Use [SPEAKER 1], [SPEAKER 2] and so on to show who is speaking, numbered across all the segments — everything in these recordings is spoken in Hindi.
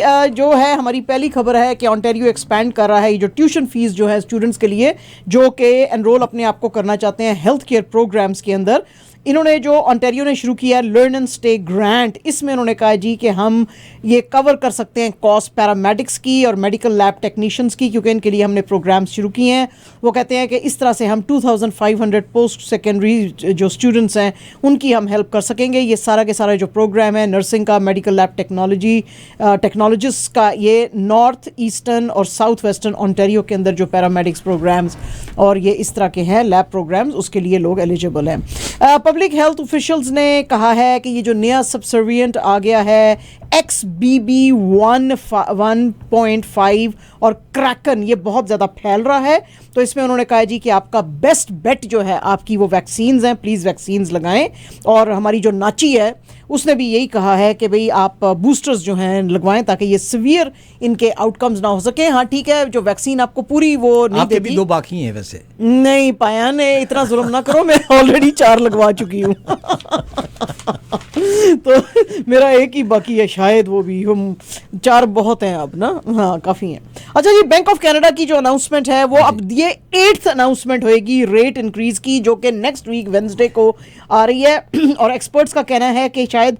[SPEAKER 1] जो है हमारी पहली खबर है कि ऑन्टेरियो एक्सपैंड कर रहा है ये जो ट्यूशन फीस जो है स्टूडेंट्स के लिए जो कि एनरोल अपने आप को करना चाहते हैं हेल्थ केयर प्रोग्राम्स के अंदर। इन्होंने जो ऑन्टेरियो ने शुरू किया लर्न एंड स्टे ग्रांट, इसमें उन्होंने कहा जी कि हम ये कवर कर सकते हैं कॉस्ट पैरामेडिक्स की और मेडिकल लैब टेक्नीशियंस की, क्योंकि इनके लिए हमने प्रोग्राम्स शुरू किए हैं। वो कहते हैं कि इस तरह से हम 2500 पोस्ट सेकेंडरी जो स्टूडेंट्स हैं उनकी हम हेल्प कर सकेंगे। ये सारा के सारा जो प्रोग्राम है नर्सिंग का, मेडिकल लैब टेक्नोलॉजिस्ट का, ये नॉर्थ ईस्टर्न और साउथ वेस्टर्न ऑन्टेरियो के अंदर जो पैरामेडिक्स प्रोग्राम्स और ये इस तरह के हैं लैब प्रोग्राम्स, उसके लिए लोग एलिजिबल हैं। पब्लिक हेल्थ ऑफिशियल्स ने कहा है कि ये जो नया सबसर्विएंट आ गया है XBB 1.5 और क्रैकन, ये बहुत ज़्यादा फैल रहा है। तो इसमें उन्होंने कहा जी कि आपका बेस्ट बेट जो है आपकी वो वैक्सीन्स हैं, प्लीज़ वैक्सीन्स लगाएं। और हमारी जो नाची है उसने भी यही कहा है कि भाई आप बूस्टर्स जो हैं लगवाएं ताकि ये सीवियर इनके आउटकम्स ना हो सके। हाँ ठीक है, जो वैक्सीन आपको पूरी वो नहीं देती।
[SPEAKER 2] भी 2 बाकी हैं वैसे।
[SPEAKER 1] नहीं पाया ने, इतना जुल्म ना करो, मैं ऑलरेडी 4 लगवा चुकी हूँ तो मेरा एक ही बाकी है, शायद वो भी, हम 4 बहुत हैं अब ना, हाँ काफ़ी हैं। अच्छा जी, बैंक ऑफ कनाडा की जो अनाउंसमेंट है वो अब ये 8th अनाउंसमेंट होएगी रेट इंक्रीज की, जो कि नेक्स्ट वीक वेंसडे को आ रही है। और एक्सपर्ट्स का कहना है कि शायद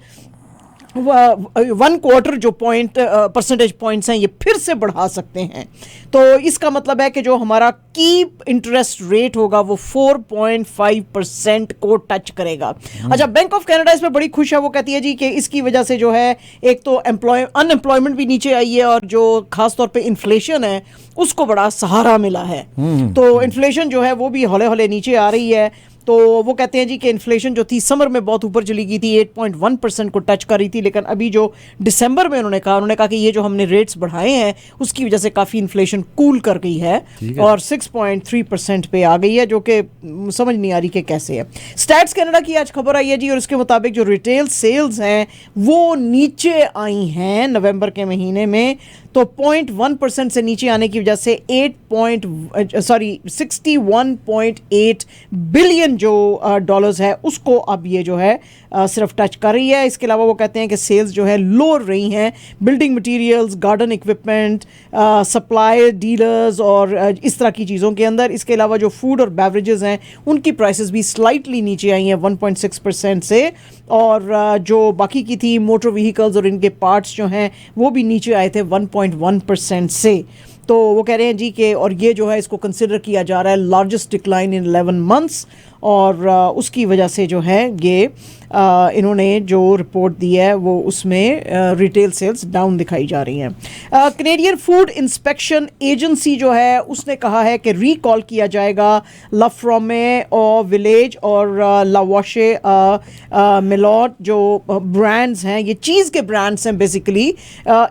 [SPEAKER 1] 1/4 जो परसेंटेज पॉइंट्स हैं ये फिर से बढ़ा सकते हैं। तो इसका मतलब है कि जो हमारा कीप इंटरेस्ट रेट होगा वो 4.5% को टच करेगा। अच्छा, बैंक ऑफ कनाडा इसमें बड़ी खुश है। वो कहती है जी कि इसकी वजह से जो है एक तो अनएम्प्लॉयमेंट भी नीचे आई है और जो खास तौर पे इन्फ्लेशन है उसको बड़ा सहारा मिला है। तो इन्फ्लेशन जो है वो भी हौले हौले नीचे आ रही है। तो वो कहते हैं जी कि इन्फ्लेशन जो थी समर में बहुत ऊपर चली गई थी, 8.1% को टच कर रही थी, लेकिन अभी जो दिसंबर में उन्होंने कहा कि ये जो हमने रेट्स बढ़ाए हैं उसकी वजह से काफ़ी इन्फ्लेशन कूल कर गई है और 6.3% पे आ गई है, जो कि समझ नहीं आ रही कि कैसे है। स्टैट्स कनाडा की आज खबर आई है जी, और इसके मुताबिक जो रिटेल सेल्स हैं वो नीचे आई हैं नवंबर के महीने में। तो 0.1% से नीचे आने की वजह से 61.8 बिलियन जो डॉलर्स है उसको अब ये जो है सिर्फ टच कर रही है। इसके अलावा वो कहते हैं कि सेल्स जो है लो रही हैं building materials, garden equipment, supply dealers और इस तरह की चीज़ों के अंदर। इसके अलावा जो फूड और बेवरेजेस हैं उनकी प्राइसेस भी स्लाइटली नीचे आई हैं 1.6% से, और जो बाकी की थी मोटर व्हीकल्स और इनके पार्ट्स जो हैं वो भी नीचे आए थे 1.1% से। तो वो कह रहे हैं जी कि और ये जो है इसको कंसिडर किया जा रहा है लार्जेस्ट डिक्लाइन इन 11 मंथ्स, और उसकी वजह से जो है ये इन्होंने जो रिपोर्ट दी है वो उसमें रिटेल सेल्स डाउन दिखाई जा रही हैं। कनेडियन फूड इंस्पेक्शन एजेंसी जो है उसने कहा है कि रिकॉल किया जाएगा लाफ्रोमे और विलेज और लावॉशे मिलॉट जो ब्रांड्स हैं, ये चीज़ के ब्रांड्स हैं बेसिकली,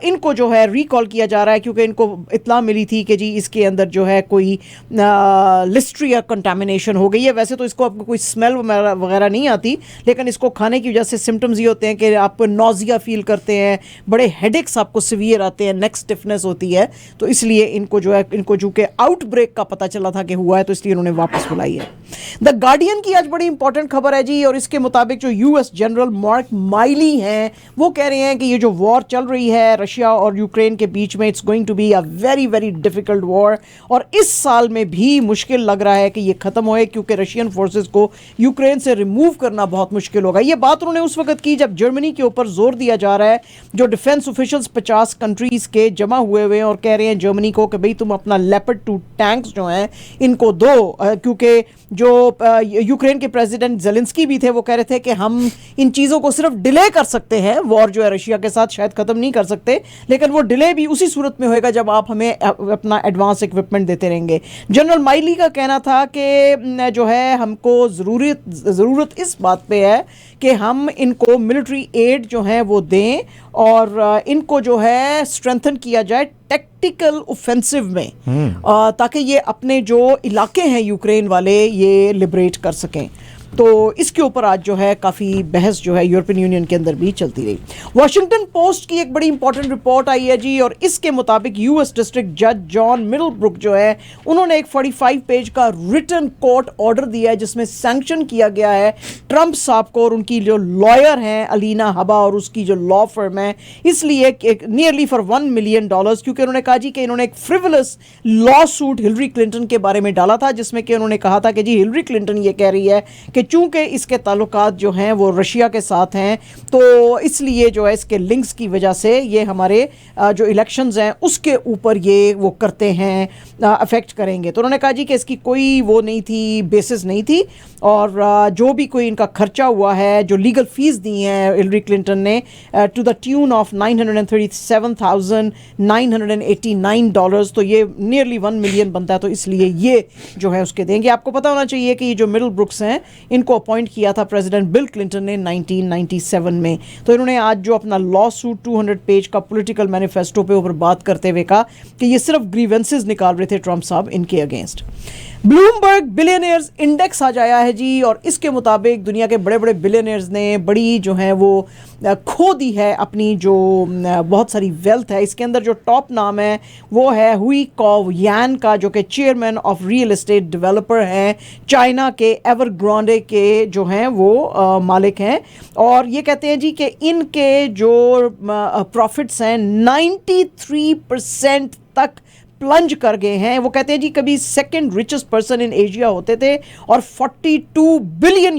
[SPEAKER 1] इनको जो है रिकॉल किया जा रहा है क्योंकि इनको इत्तला मिली थी कि जी इसके अंदर जो है कोई लिस्ट्रिया कंटामिनेशन हो गई है। वैसे तो इसको आपको कोई स्मेल वगैरह नहीं आती, लेकिन इसको खाने की वजह से सिम्टम्स ये होते हैं कि आप नॉजिया फील करते हैं, बड़े हेडेक्स आपको सीवियर आते हैं, नेक स्टिफनेस होती है। तो इसलिए इनको जो है इनको चूँकि आउटब्रेक का पता चला था कि हुआ है तो इसलिए उन्होंने वापस बुलाई है। द गार्डियन की आज बड़ी इंपॉर्टेंट खबर है जी, और इसके मुताबिक जो यूएस जनरल मार्क माइली हैं वो कह रहे हैं कि ये जो वॉर चल रही है रशिया और यूक्रेन के बीच में, it's going to be a very very difficult war, और इस साल में भी मुश्किल लग रहा है कि ये ख़त्म होए क्योंकि रशियन फोर्सेस को यूक्रेन से रिमूव करना बहुत मुश्किल होगा। ये बात उन्होंने उस वक्त की जब जर्मनी के ऊपर जोर दिया जा रहा है, जो डिफेंस ऑफिशियल्स 50 कंट्रीज के जमा हुए हुए हैं और कह रहे हैं जर्मनी को कि भाई तुम अपना लेपर्ड 2 टैंक्स जो हैं इनको दो, क्योंकि जो यूक्रेन के प्रेसिडेंट जेलेंस्की भी थे वो कह रहे थे कि हम इन चीज़ों को सिर्फ डिले कर सकते हैं, वॉर जो है रशिया के साथ शायद ख़त्म नहीं कर सकते, लेकिन वो डिले भी उसी सूरत में होएगा जब आप हमें अपना एडवांस इक्विपमेंट देते रहेंगे। जनरल माइली का कहना था कि जो है हमको ज़रूरत इस बात पे है कि हम इनको मिलिट्री एड जो है वो दें और इनको जो है स्ट्रेंथन किया जाए टैक्टिकल ऑफेंसिव में, ताकि ये अपने जो इलाके हैं यूक्रेन वाले ये लिबरेट कर सकें। तो इसके ऊपर आज जो है काफ़ी बहस जो है यूरोपियन यूनियन के अंदर भी चलती रही। वॉशिंगटन पोस्ट की एक बड़ी इंपॉर्टेंट रिपोर्ट आई है जी, और इसके मुताबिक यूएस डिस्ट्रिक्ट जज जॉन मिडलब्रुक जो है उन्होंने एक 45 पेज का रिटन कोर्ट ऑर्डर दिया है जिसमें सैंक्शन किया गया है ट्रंप साहब को और उनकी जो लॉयर हैं अलीना हबा और उसकी जो लॉ फर्म है, इसलिए नियरली फॉर $1 मिलियन, क्योंकि उन्होंने कहा जी कि इन्होंने एक frivolous law suit Hillary Clinton के बारे में डाला था जिसमें कि उन्होंने कहा था कि जी हिलरी क्लिंटन ये कह रही है कि चूंकि इसके ताल्लुकात जो हैं वो रशिया के साथ हैं तो इसलिए जो है इसके लिंक्स की वजह से ये हमारे जो इलेक्शंस हैं उसके ऊपर ये वो करते हैं, अफेक्ट करेंगे। तो उन्होंने कहा जी कि इसकी कोई वो नहीं थी, बेसिस नहीं थी, और जो भी कोई इनका खर्चा हुआ है, जो लीगल फीस दी हैं हिलरी क्लिंटन ने टू द ट्यून ऑफ $937,989, तो ये नियरली $1 मिलियन बनता है, तो इसलिए ये जो है उसके देंगे। आपको पता होना चाहिए कि ये जो मिडलब्रुक्स हैं इनको अपॉइंट किया था प्रेसिडेंट बिल क्लिंटन ने 1997 में। तो इन्होंने आज जो अपना लॉ सूट 200 पेज का पॉलिटिकल मैनिफेस्टो पे ऊपर बात करते हुए कहा कि ये सिर्फ ग्रीवेंसेस निकाल रहे थे ट्रंप साहब इनके अगेंस्ट। ब्लूमबर्ग बिलियनियर्स इंडेक्स आज आया है जी, और इसके मुताबिक दुनिया के बड़े बड़े बिलियनियर्स ने बड़ी जो है वो खो दी है अपनी जो बहुत सारी वेल्थ है। इसके अंदर जो टॉप नाम है वो है हुई कॉव यान का, जो कि chairman of real estate developer हैं, चाइना के एवरग्रांडे के जो हैं वो मालिक हैं, और ये कहते हैं जी कि इनके जो प्रॉफिट्स हैं 93% तक प्लंज कर गए हैं। वो कहते हैं जी कभी second richest person in Asia होते थे और $42 बिलियन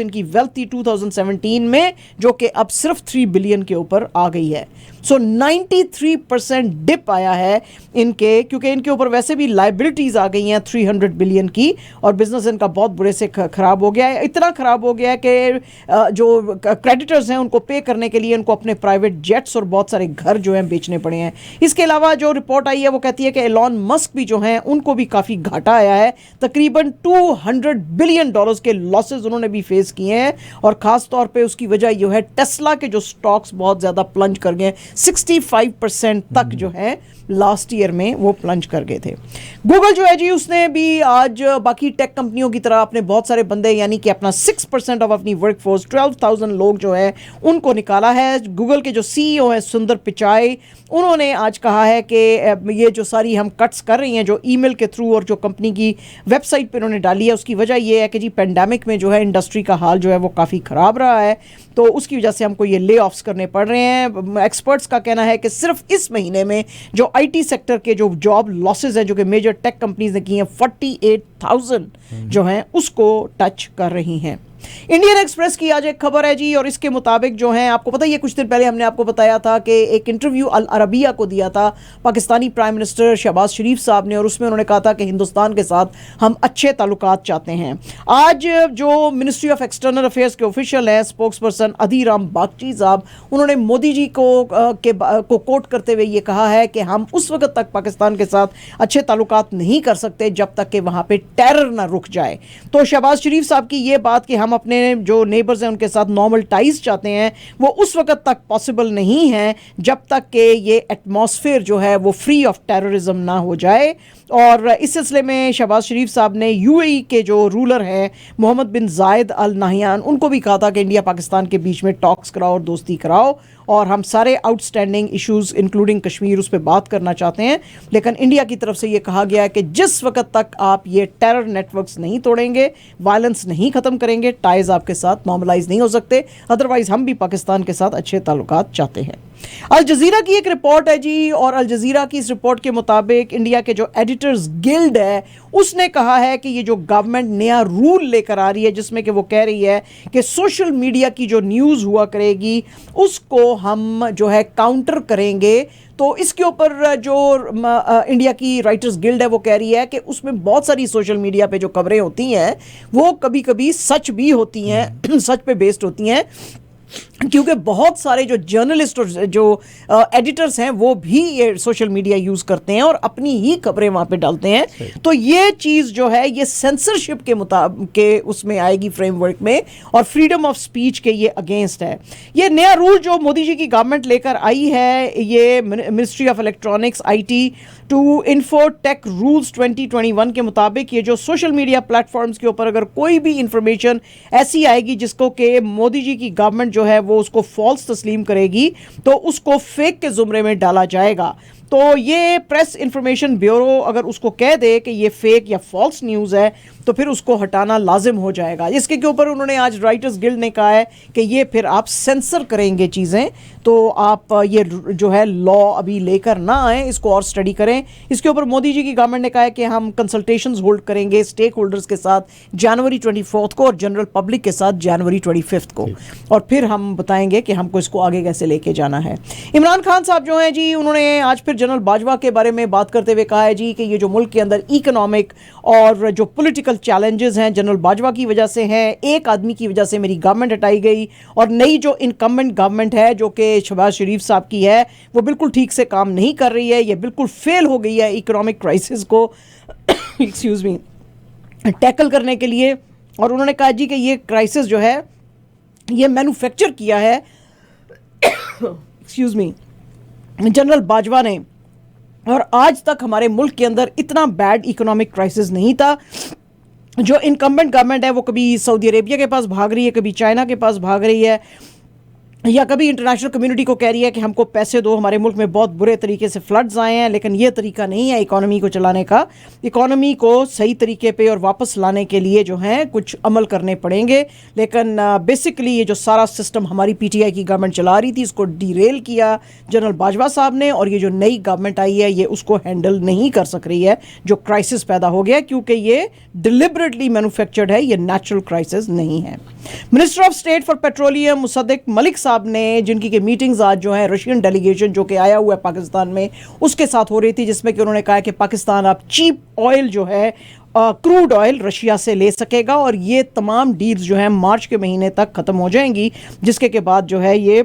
[SPEAKER 1] इनकी वेल्थ थी 2017 में, जो कि अब सिर्फ $3 बिलियन के ऊपर आ गई है। सो 93% डिप आया है इनके, क्योंकि इनके ऊपर वैसे भी लाइबिलिटीज आ गई हैं 300 बिलियन की, और बिजनेस इनका बहुत बुरे से खराब हो गया है। इतना खराब हो गया है कि जो क्रेडिटर्स हैं उनको पे करने के लिए उनको अपने प्राइवेट जेट्स और बहुत सारे घर जो हैं बेचने पड़े हैं। इसके अलावा जो रिपोर्ट आई है वो कहती है कि एलॉन मस्क भी जो हैं उनको भी काफ़ी घाटा आया है, तकरीबन $200 बिलियन के लॉसेज उन्होंने भी फेस किए हैं, और ख़ास तौर पे उसकी वजह यह है टेस्ला के जो स्टॉक्स बहुत ज़्यादा प्लंज कर गए, 65% तक जो है लास्ट ईयर में वो प्लंज कर गए थे। गूगल जो है जी उसने भी आज बाकी टेक कंपनियों की तरह अपने बहुत सारे बंदे, यानी कि अपना 6% ऑफ अपनी वर्कफोर्स 12,000 लोग जो है उनको निकाला है। गूगल के जो सीईओ हैं सुंदर पिचाई, उन्होंने आज कहा है कि ये जो सारी हम कट्स कर रही हैं जो ईमेल के थ्रू और जो कंपनी की वेबसाइट पर उन्होंने डाली है, उसकी वजह ये है कि जी पेंडेमिक में जो है इंडस्ट्री का हाल जो है वो काफ़ी ख़राब रहा है, तो उसकी वजह से हमको ये ले ऑफ्स करने पड़ रहे हैं। एक्सपर्ट्स का कहना है कि सिर्फ इस महीने में जो आईटी सेक्टर के जो जॉब लॉसेज है जो कि मेजर टेक कंपनीज ने की हैं 48,000 जो हैं उसको टच कर रही हैं। इंडियन एक्सप्रेस की आज एक खबर है जी, और इसके मुताबिक जो है आपको पता ही है कुछ दिन पहले हमने आपको बताया था कि एक इंटरव्यू अल अरबिया को दिया था पाकिस्तानी प्राइम मिनिस्टर शहबाज शरीफ साहब ने, और उसमें उन्होंने कहा था कि हिंदुस्तान के साथ हम अच्छे ताल्लुकात चाहते हैं। आज जो मिनिस्ट्री ऑफ एक्सटर्नल अफेयर्स के ऑफिशियल हैं स्पोक्स पर्सन अधीराम बागची साहब, उन्होंने मोदी जी को कोट करते हुए ये कहा है कि हम उस वक्त तक पाकिस्तान के साथ अच्छे ताल्लुकात नहीं कर सकते जब तक कि वहाँ पर टेरर ना रुक जाए। तो शहबाज शरीफ साहब की ये बात कि हम अपने जो नेबर्स हैं उनके साथ नॉर्मल टाइज चाहते हैं, वो उस वक्त तक पॉसिबल नहीं है जब तक कि ये एटमॉस्फेयर जो है वो फ्री ऑफ टेररिज्म ना हो जाए। और इस सिलसिले में शहबाज शरीफ साहब ने यूएई के जो रूलर हैं मोहम्मद बिन जायद अल नाहियान, उनको भी कहा था कि इंडिया पाकिस्तान के बीच में टॉक्स कराओ और दोस्ती कराओ, और हम सारे आउटस्टैंडिंग इश्यूज इंक्लूडिंग कश्मीर उस पर बात करना चाहते हैं। लेकिन इंडिया की तरफ से ये कहा गया है कि जिस वक्त तक आप ये टेरर नेटवर्क्स नहीं तोड़ेंगे, वायलेंस नहीं ख़त्म करेंगे, टाइज आपके साथ नॉर्मलाइज नहीं हो सकते, अदरवाइज हम भी पाकिस्तान के साथ अच्छे ताल्लुकात चाहते हैं। अल जजीरा की एक रिपोर्ट है जी, और अल जजीरा की इस रिपोर्ट के मुताबिक इंडिया के जो एडिटर्स गिल्ड है उसने कहा है कि ये जो गवर्नमेंट नया रूल लेकर आ रही है जिसमें कि वो कह रही है कि सोशल मीडिया की जो न्यूज़ हुआ करेगी उसको हम जो है काउंटर करेंगे। तो इसके ऊपर जो इंडिया की राइटर्स गिल्ड है वो कह रही है कि उसमें बहुत सारी सोशल मीडिया पे जो खबरें होती हैं वो कभी कभी सच भी होती हैं सच पे बेस्ड होती हैं, क्योंकि बहुत सारे जो जर्नलिस्ट और जो एडिटर्स हैं वो भी ये सोशल मीडिया यूज़ करते हैं और अपनी ही खबरें वहाँ पे डालते हैं। तो ये चीज़ जो है ये सेंसरशिप के मुताबिक के उसमें आएगी फ्रेमवर्क में, और फ्रीडम ऑफ स्पीच के ये अगेंस्ट है। ये नया रूल जो मोदी जी की गवर्नमेंट लेकर आई है, ये ministry of electronics IT to infotech rules 2021 के मुताबिक ये जो सोशल मीडिया प्लेटफॉर्म्स के ऊपर अगर कोई भी इंफॉर्मेशन ऐसी आएगी जिसको कि मोदी जी की गवर्नमेंट जो है वो उसको फॉल्स तस्लीम करेगी तो उसको फेक के जुमरे में डाला जाएगा। तो ये प्रेस इंफॉर्मेशन ब्यूरो अगर उसको कह दे कि ये फेक या फॉल्स न्यूज़ है तो फिर उसको हटाना लाजिम हो जाएगा। इसके ऊपर उन्होंने आज राइटर्स गिल्ड ने कहा है कि ये फिर आप सेंसर करेंगे चीज़ें, तो आप ये जो है लॉ अभी लेकर ना आए, इसको और स्टडी करें। इसके ऊपर मोदी जी की गवर्नमेंट ने कहा है कि हम कंसल्टेशंस होल्ड करेंगे स्टेक होल्डर्स के साथ जनवरी 24 को और जनरल पब्लिक के साथ जनवरी 25 को, और फिर हम बताएंगे कि हमको इसको आगे कैसे लेके जाना है। इमरान खान साहब जो हैं जी, उन्होंने आज फिर जनरल बाजवा के बारे में बात करते हुए कहा है जी कि ये जो मुल्क के अंदर इकोनॉमिक और जो पॉलिटिकल चैलेंजेस हैं जनरल बाजवा की वजह से हैं, एक आदमी की वजह से मेरी गवर्नमेंट हटाई गई, और नई जो इनकम्बेंट गवर्नमेंट है जो कि शहबाज शरीफ साहब की है वो बिल्कुल ठीक से काम नहीं कर रही है, ये बिल्कुल फेल हो गई है इकोनॉमिक क्राइसिस को एक्सक्यूज मी टैकल करने के लिए। और उन्होंने कहा जी कि ये क्राइसिस जो है ये मैन्युफैक्चर किया है एक्सक्यूज मी जनरल बाजवा ने, और आज तक हमारे मुल्क के अंदर इतना बैड इकोनॉमिक क्राइसिस नहीं था। जो इनकम्बेंट गवर्नमेंट है वो कभी सऊदी अरेबिया के पास भाग रही है, कभी चाइना के पास भाग रही है, या कभी इंटरनेशनल कम्युनिटी को कह रही है कि हमको पैसे दो, हमारे मुल्क में बहुत बुरे तरीके से फ्लड्स आए हैं। लेकिन ये तरीका नहीं है इकोनॉमी को चलाने का। इकोनॉमी को सही तरीके पे और वापस लाने के लिए जो है कुछ अमल करने पड़ेंगे। लेकिन बेसिकली ये जो सारा सिस्टम हमारी PTI की गवर्नमेंट चला रही थी इसको डीरेल किया जनरल बाजवा साहब ने, और ये जो नई गवर्नमेंट आई है ये उसको हैंडल नहीं कर सक रही है जो क्राइसिस पैदा हो गया, क्योंकि ये डिलिबरेटली मैन्युफैक्चर्ड है, ये नेचुरल क्राइसिस नहीं है। Minister of state for petroleum Mossadegh Malik साहब ने, जिनकी के मीटिंग्स आज जो है रशियन डेलीगेशन जो कि आया हुआ है पाकिस्तान में उसके साथ हो रही थी, जिसमें कि उन्होंने कहा कि पाकिस्तान अब चीप ऑयल जो है क्रूड ऑयल रशिया से ले सकेगा, और ये तमाम डील्स जो है मार्च के महीने तक ख़त्म हो जाएंगी, जिसके के बाद जो है ये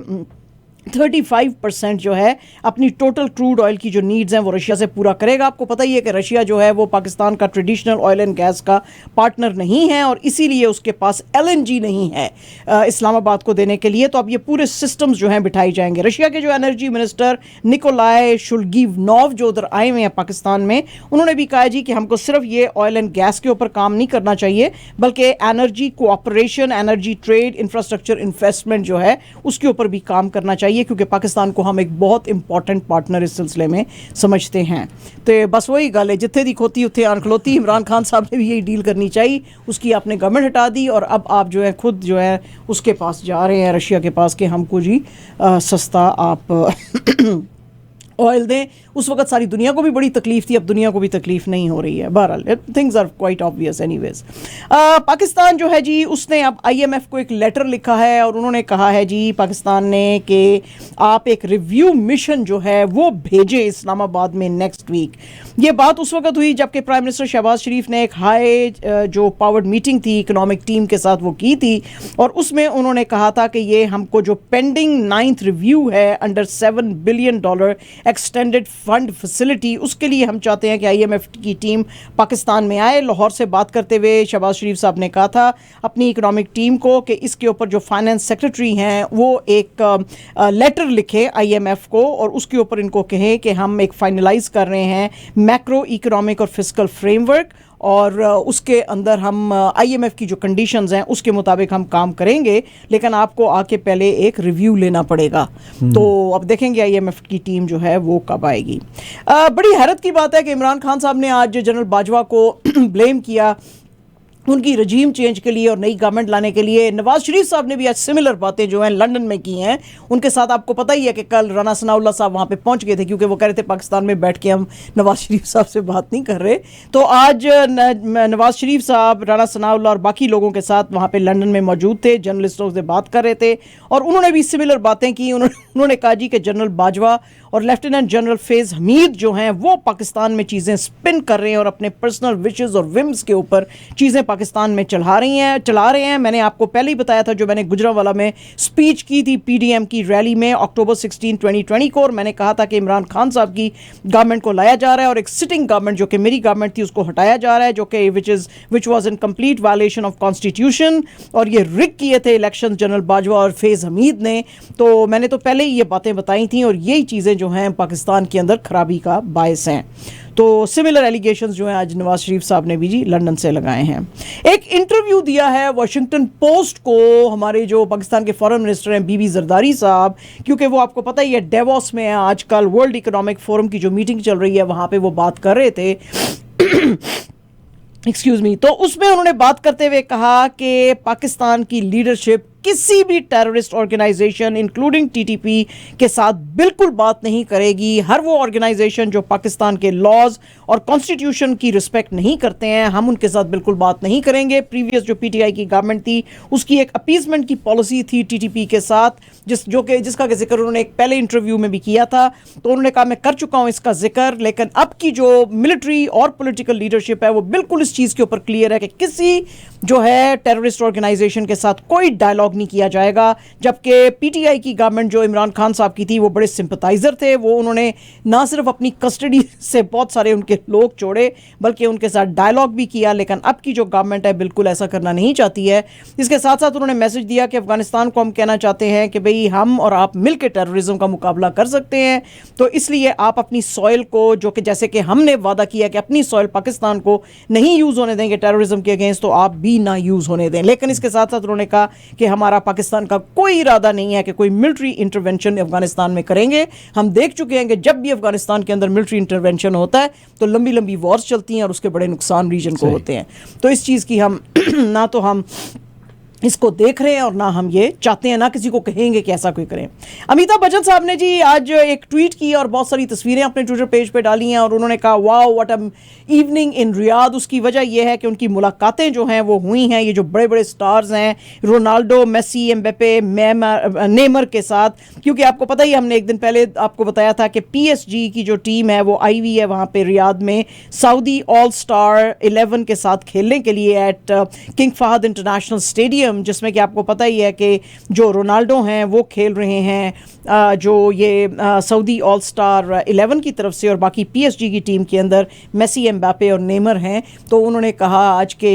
[SPEAKER 1] 35% जो है अपनी टोटल क्रूड ऑयल की जो नीड्स हैं वो रशिया से पूरा करेगा। आपको पता ही है कि रशिया जो है वो पाकिस्तान का ट्रेडिशनल ऑयल एंड गैस का पार्टनर नहीं है, और इसीलिए उसके पास LNG नहीं है इस्लामाबाद को देने के लिए। तो अब ये पूरे सिस्टम्स जो हैं बिठाए जाएंगे। रशिया के जो एनर्जी मिनिस्टर निकोलाई शुल्गिवनोव जो उधर आए हुए हैं पाकिस्तान में, उन्होंने भी कहा जी कि हमको सिर्फ ये ऑयल एंड गैस के ऊपर काम नहीं करना चाहिए, बल्कि energy cooperation, energy trade, infrastructure investment जो है उसके ऊपर भी काम करना चाहिए, क्योंकि पाकिस्तान को हम एक बहुत इंपॉर्टेंट पार्टनर इस सिलसिले में समझते हैं। तो बस वही गल है, जिथे दी खोती उत्थे आन खलोती। इमरान खान साहब ने भी यही डील करनी चाहिए, उसकी आपने गवर्नमेंट हटा दी, और अब आप जो है खुद जो है उसके पास जा रहे हैं रशिया के पास कि हमको जी सस्ता आप ऑयल दें। उस वक्त सारी दुनिया को भी बड़ी तकलीफ थी, अब दुनिया को भी तकलीफ नहीं हो रही है। बहरहाल things are quite obvious anyways. Pakistan जो है जी उसने अब IMF को एक लेटर लिखा है, और उन्होंने कहा है जी पाकिस्तान ने कि आप एक रिव्यू मिशन जो है वो भेजे इस्लामाबाद में नेक्स्ट वीक। ये बात उस वक्त हुई जबकि प्राइम मिनिस्टर शहबाज शरीफ ने एक हाई जो पावर्ड मीटिंग थी इकोनॉमिक टीम के साथ वो की थी, और उसमें उन्होंने कहा था कि ये हमको जो पेंडिंग 9th रिव्यू है under $7 billion extended fund facility, उसके लिए हम चाहते हैं कि IMF की टीम पाकिस्तान में आए। लाहौर से बात करते हुए शहबाज शरीफ साहब ने कहा था अपनी इकोनॉमिक टीम को कि इसके ऊपर जो फाइनेंस सेक्रेटरी हैं वो एक लेटर लिखे IMF को, और उसके ऊपर इनको कहें कि हम एक फाइनलाइज कर रहे हैं मैक्रो इकोनॉमिक और फिस्कल फ्रेमवर्क, और उसके अंदर हम IMF की जो कंडीशंस हैं उसके मुताबिक हम काम करेंगे, लेकिन आपको आके पहले एक रिव्यू लेना पड़ेगा। तो अब देखेंगे IMF की टीम जो है वो कब आएगी। बड़ी हैरत की बात है कि इमरान खान साहब ने आज जनरल बाजवा को ब्लेम किया उनकी रजीम चेंज के लिए और नई गवर्नमेंट लाने के लिए। नवाज शरीफ साहब ने भी आज सिमिलर बातें जो हैं लंदन में की हैं। उनके साथ आपको पता ही है कि कल राना सनाउल्लाह साहब वहाँ पे पहुँच गए थे, क्योंकि वो कह रहे थे पाकिस्तान में बैठ के हम नवाज शरीफ साहब से बात नहीं कर रहे। तो आज नवाज शरीफ साहब, राना सनाउल्लाह और बाकी लोगों के साथ वहाँ पे लंदन में मौजूद थे, जर्नलिस्टों से बात कर रहे थे, और उन्होंने भी सिमिलर बातें की। उन्होंने कहा जी कि जनरल बाजवा और लेफ्टिनेंट जनरल फैज़ हमीद जो हैं वो पाकिस्तान में चीज़ें स्पिन कर रहे हैं और अपने पर्सनल विशेज़ और विम्स के ऊपर चीज़ें पाकिस्तान में चला रहे हैं। मैंने आपको पहले ही बताया था, जो मैंने गुजरांवाला में स्पीच की थी पीडीएम की रैली में अक्टूबर 16, 2020 को, और मैंने कहा था कि इमरान खान साहब की गवर्नमेंट को लाया जा रहा है और एक सिटिंग गवर्नमेंट जो कि मेरी गवर्नमेंट थी उसको हटाया जा रहा है, जो कि which was in complete violation of constitution. और ये रिग किए थे इलेक्शन जनरल बाजवा और फैज़ हमीद ने। तो मैंने तो पहले ही ये बातें बताई थी और यही चीज़ें जो हैं पाकिस्तान के अंदर खराबी का बायस हैं। तो सिमिलर एलिगेशंस जो हैं आज नवाज शरीफ साहब ने भी जी लंदन से लगाए हैं। एक इंटरव्यू दिया है वॉशिंगटन पोस्ट को हमारे जो पाकिस्तान के फॉरेन मिनिस्टर हैं बीबी जरदारी साहब, क्योंकि वो आपको पता ही है डेवोस में आजकल वर्ल्ड इकोनॉमिक फोरम की जो मीटिंग चल रही है वहाँ पे वो बात कर रहे थे एक्सक्यूज मी। तो उसमें उन्होंने बात करते हुए कहा कि पाकिस्तान की लीडरशिप किसी भी टेररिस्ट ऑर्गेनाइजेशन इंक्लूडिंग टीटीपी के साथ बिल्कुल बात नहीं करेगी। हर वो ऑर्गेनाइजेशन जो पाकिस्तान के लॉज और कॉन्स्टिट्यूशन की रिस्पेक्ट नहीं करते हैं, हम उनके साथ बिल्कुल बात नहीं करेंगे। प्रीवियस जो पीटीआई की गवर्नमेंट थी उसकी एक अपीजमेंट की पॉलिसी थी टीटीपी के साथ, जिसका जिक्र उन्होंने एक पहले इंटरव्यू में भी किया था। तो उन्होंने कहा मैं कर चुका हूं इसका जिक्र, लेकिन अब की जो मिलिट्री और पॉलिटिकल लीडरशिप है वो बिल्कुल इस चीज़ के ऊपर क्लियर है कि किसी जो है टेररिस्ट ऑर्गेनाइजेशन के साथ कोई डायलॉग नहीं किया जाएगा। जबकि पीटीआई की गवर्नमेंट जो इमरान खान साहब की थी वो बड़े सिंपथाइजर थे, वो उन्होंने ना सिर्फ अपनी कस्टडी से बहुत सारे उनके लोग छोड़े बल्कि उनके साथ डायलॉग भी किया। लेकिन अब की जो गवर्नमेंट है बिल्कुल ऐसा करना नहीं चाहती है। इसके साथ साथ उन्होंने मैसेज दिया कि अफगानिस्तान को हम कहना चाहते हैं कि भाई हम और आप मिलकर टेररिज्म का मुकाबला कर सकते हैं, तो इसलिए आप अपनी सॉइल को, जो कि जैसे कि हमने वादा किया कि अपनी सॉइल पाकिस्तान को नहीं यूज होने देंगे टेररिज्म के अगेंस्ट, तो आप भी ना यूज होने दें। लेकिन इसके साथ साथ उन्होंने कहा कि हमारा पाकिस्तान का कोई इरादा नहीं है कि कोई मिलिट्री इंटरवेंशन अफगानिस्तान में करेंगे। हम देख चुके हैं कि जब भी अफगानिस्तान के अंदर मिलिट्री इंटरवेंशन होता है तो लंबी लंबी वॉर्स चलती हैं और उसके बड़े नुकसान रीजन को होते हैं। तो इस चीज़ की हम ना तो हम इसको देख रहे हैं और ना हम ये चाहते हैं, ना किसी को कहेंगे कि ऐसा कोई करें। अमिताभ बच्चन साहब ने जी आज एक ट्वीट की और बहुत सारी तस्वीरें अपने ट्विटर पेज पे डाली हैं और उन्होंने कहा wow what a evening in Riyadh. उसकी वजह यह है कि उनकी मुलाकातें जो हैं वो हुई हैं ये जो बड़े बड़े स्टार्स हैं रोनाल्डो, मेसी, एम्बापे, नेमर के साथ, क्योंकि आपको पता ही हमने एक दिन पहले आपको बताया था कि पीएसजी की जो टीम है वो आई हुई है वहाँ पे रियाद में सऊदी ऑल स्टार 11 के साथ खेलने के लिए at King Fahd International Stadium, जिसमें कि आपको पता ही है कि जो रोनाल्डो हैं वो खेल रहे हैं जो ये सऊदी ऑल स्टार 11 की तरफ से, और बाकी पीएसजी की टीम के अंदर मेसी, एम्बापे और नेमर हैं। तो उन्होंने कहा आज के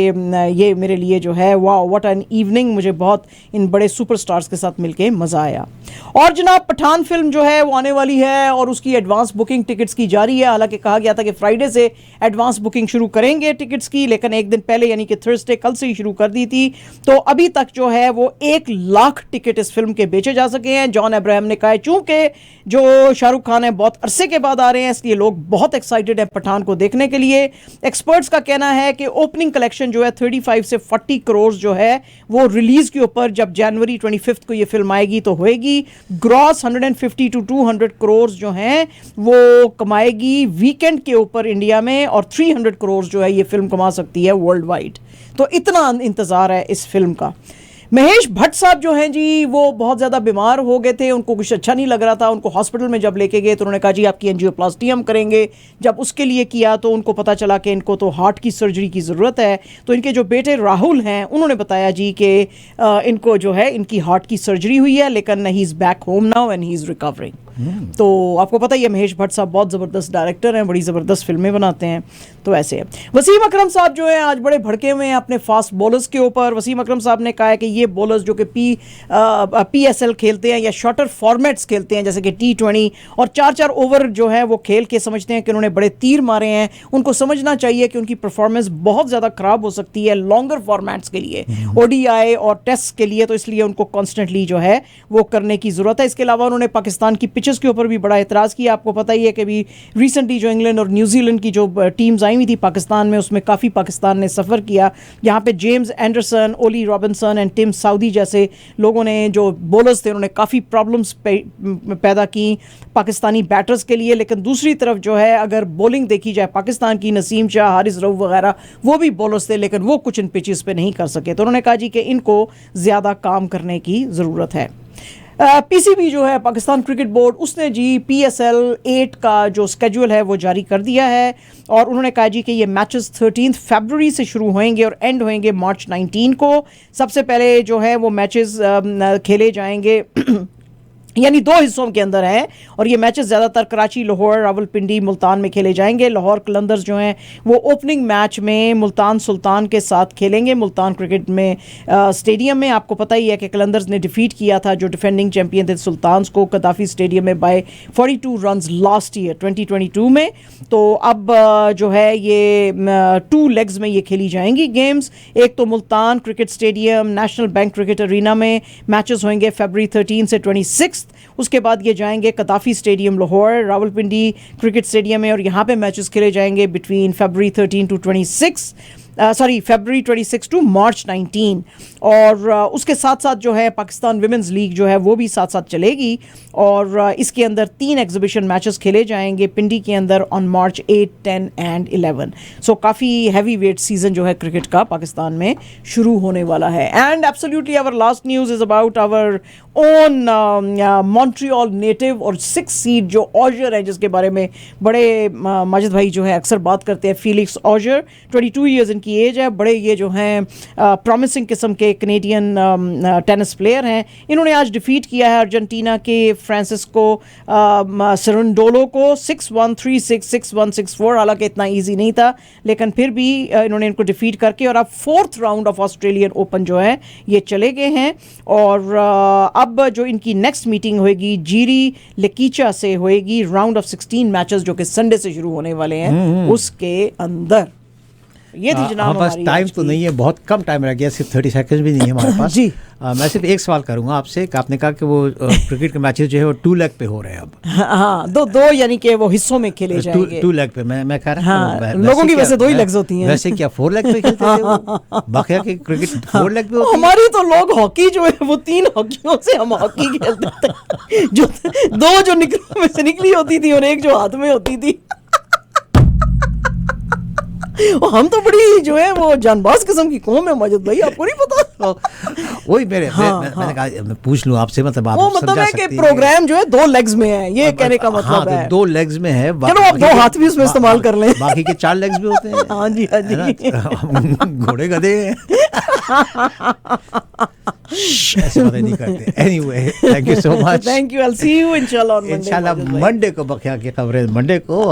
[SPEAKER 1] ये मेरे लिए जो है वाह व्हाट एन इवनिंग, मुझे बहुत इन बड़े सुपरस्टार्स के साथ मिलके मज़ा आया। और जनाब पठान फिल्म जो है वो आने वाली है और उसकी एडवांस बुकिंग टिकट्स की जारी है। हालांकि कहा गया था कि फ्राइडे से एडवांस बुकिंग शुरू करेंगे टिकट्स की, लेकिन एक दिन पहले यानी कि थर्सडे कल से ही शुरू कर दी थी। तो अभी तक जो है वो 1 लाख टिकट इस फिल्म के बेचे जा सके हैं। जॉन अब्राहम ने कहा है चूंकि जो शाहरुख खान है बहुत अरसे के बाद आ रहे हैं इसलिए लोग बहुत एक्साइटेड है पठान को देखने के लिए। एक्सपर्ट्स का कहना है कि ओपनिंग कलेक्शन जो है 35 से 40 करोड़ जो है वो रिलीज के ऊपर जब जनवरी 25 को ये फिल्म आएगी तो होएगी। ग्रॉस 150 to 200 करोड़ जो हैं वो कमाएगी वीकेंड के ऊपर इंडिया में, और 300 करोड़ जो है ये फिल्म कमा सकती है वर्ल्ड वाइड। तो इतना इंतजार है इस फिल्म का। महेश भट्ट साहब जो हैं जी वो बहुत ज़्यादा बीमार हो गए थे, उनको कुछ अच्छा नहीं लग रहा था। उनको हॉस्पिटल में जब लेके गए तो उन्होंने कहा जी आपकी एंजियोप्लास्टी हम करेंगे। जब उसके लिए किया तो उनको पता चला कि इनको तो हार्ट की सर्जरी की ज़रूरत है। तो इनके जो बेटे राहुल हैं उन्होंने बताया जी कि इनको जो है इनकी हार्ट की सर्जरी हुई है, लेकिन he is back home now and he is recovering. तो आपको पता ही है महेश भट्ट साहब बहुत ज़बरदस्त डायरेक्टर हैं, बड़ी ज़बरदस्त फिल्में बनाते हैं। तो ऐसे है। वसीम अकरम साहब जो है आज बड़े भड़के हुए हैं अपने फास्ट बॉलर्स के ऊपर। वसीम अकरम साहब ने कहा है कि ये बॉलर्स जो कि PSL खेलते हैं या शॉर्टर फॉर्मेट्स खेलते हैं जैसे कि T20 और 4-4 ओवर जो है वो खेल के समझते हैं कि उन्होंने बड़े तीर मारे हैं, उनको समझना चाहिए कि उनकी परफॉर्मेंस बहुत ज़्यादा ख़राब हो सकती है लॉन्गर फॉर्मेट्स के लिए, ODI और टेस्ट के लिए। तो इसलिए उनको कॉन्स्टेंटली जो है वो करने की ज़रूरत है। इसके अलावा उन्होंने पाकिस्तान की पिचेस के ऊपर भी बड़ा एतराज़ किया। आपको पता ही है कि अभी रिसेंटली जो इंग्लैंड और न्यूजीलैंड की जो टीम्स आई हुई थी पाकिस्तान में उसमें काफ़ी पाकिस्तान ने सफ़र किया। यहाँ पे James Anderson, Ollie Robinson and Tim Southee जैसे लोगों ने जो बॉलर्स थे उन्होंने काफ़ी प्रॉब्लम्स पैदा की पाकिस्तानी बैटर्स के लिए। लेकिन दूसरी तरफ जो है अगर बॉलिंग देखी जाए पाकिस्तान की, नसीम शाह, हारिस रऊफ वगैरह वो भी बॉलर्स थे लेकिन वो कुछ इन पिचेस पे नहीं कर सके। तो उन्होंने कहा जी कि इनको ज़्यादा काम करने की ज़रूरत है। पीसीबी जो है पाकिस्तान क्रिकेट बोर्ड, उसने जी PSL 8 का जो स्केड्यूल है वो जारी कर दिया है और उन्होंने कहा जी कि ये मैचेस 13 फरवरी से शुरू होंगे और एंड होंगे मार्च 19 को। सबसे पहले जो है वो मैचेस खेले जाएंगे यानी 2 हिस्सों के अंदर है और ये मैचेस ज़्यादातर कराची, लाहौर, रावलपिंडी, मुल्तान में खेले जाएंगे। लाहौर कलंदर्स जो हैं वो ओपनिंग मैच में मुल्तान सुल्तान के साथ खेलेंगे मुल्तान क्रिकेट में स्टेडियम में। आपको पता ही है कि कलंदर्स ने डिफीट किया था जो डिफेंडिंग चैंपियन थे सुल्तान्स को कदाफ़ी स्टेडियम में बाय 42 रन्स लास्ट ईयर 2022 में। तो अब जो है ये 2 लेग्स में ये खेली जाएंगी गेम्स। एक तो Multan Cricket Stadium National Bank Cricket Arena में मैचेस होंगे फरवरी 13 से 26। उसके बाद ये जाएंगे Gaddafi Stadium Lahore, Rawalpindi Cricket Stadium में और यहाँ पे मैचेस खेले जाएंगे बिटवीन फरवरी 13 टू 26 फरवरी 26 टू मार्च 19। और उसके साथ साथ जो है पाकिस्तान विमेंस लीग जो है वो भी साथ साथ चलेगी और इसके अंदर 3 एग्जीबिशन मैचेस खेले जाएंगे पिंडी के अंदर ऑन मार्च 8, 10 एंड 11। सो काफ़ी हैवी वेट सीजन जो है क्रिकेट का पाकिस्तान में शुरू होने वाला है। And absolutely our last news is about our own Montreal native और 6 सीड जो ऑजर है जिसके बारे में बड़े माजिद भाई जो है अक्सर बात करते हैं। फीलिक्स ऑजर 22 ईयर्स इनकी एज है, बड़े ये जो हैं प्रॉमिसिंग किस्म के कैनेडियन टेनिस प्लेयर हैं। इन्होंने आज डिफीट किया है अर्जेंटीना के फ्रांसिस्को सेरेंडोलो को 6-1, 3-6, 6-1, 6-4। हालांकि इतना इजी नहीं था लेकिन फिर भी इन्होंने इनको डिफीट करके और अब 4th round of Australian open जो है ये चले गए हैं। और अब जो इनकी नेक्स्ट मीटिंग होएगी जीरी लेकीचा से होएगी राउंड ऑफ 16 मैचेस जो कि संडे से शुरू होने वाले हैं उसके अंदर। ये थी जनाब
[SPEAKER 2] बस टाइम तो नहीं है, बहुत कम टाइम रह गया, सिर्फ 30 सेकंड भी नहीं है हमारे पास।
[SPEAKER 1] जी
[SPEAKER 2] मैं सिर्फ एक सवाल करूंगा आपसे कि आपने कहा कि वो क्रिकेट के मैचेस जो है वो 2 लेग पे हो रहे हैं अब।
[SPEAKER 1] हाँ, दो यानी कि वो हिस्सों में खेले जाएंगे।
[SPEAKER 2] 2 लेग पे मैं कह रहा हूँ
[SPEAKER 1] हाँ, लोगों की वैसे 2 ही लेग्स होती हैं।
[SPEAKER 2] वैसे क्या 4 लेग पे खेलते थे बाकी के क्रिकेट 4 लेग पे होती है?
[SPEAKER 1] हमारी तो लोग हॉकी जो है वो 3 हॉकियों से हम हॉकी खेलते थे जो 2 जो निकलों में से निकली होती थी और एक जो हाथ में होती थी। हम तो बड़ी जो है वो जानबाज किस्म की कौम है माजिद भाई, आपको नहीं पता?
[SPEAKER 2] वही मैंने कहा मैं पूछ लूं आपसे, मतलब आप
[SPEAKER 1] वो मतलब है कि प्रोग्राम जो है 2 लेग्स में है, ये कहने का मतलब है।
[SPEAKER 2] 2 लेग्स में है,
[SPEAKER 1] चलो आप 2 हाथ भी उसमें इस्तेमाल कर लें।
[SPEAKER 2] बाकी के 4 लेग्स भी होते हैं।
[SPEAKER 1] हाँ जी, हाँ जी।
[SPEAKER 2] घोड़े गधे ऐसे बातें नहीं करते। Anyway, thank you so much.
[SPEAKER 1] Thank you, I will see you इंशाल्लाह
[SPEAKER 2] मंडे को बखिया की खबरें मंडे को।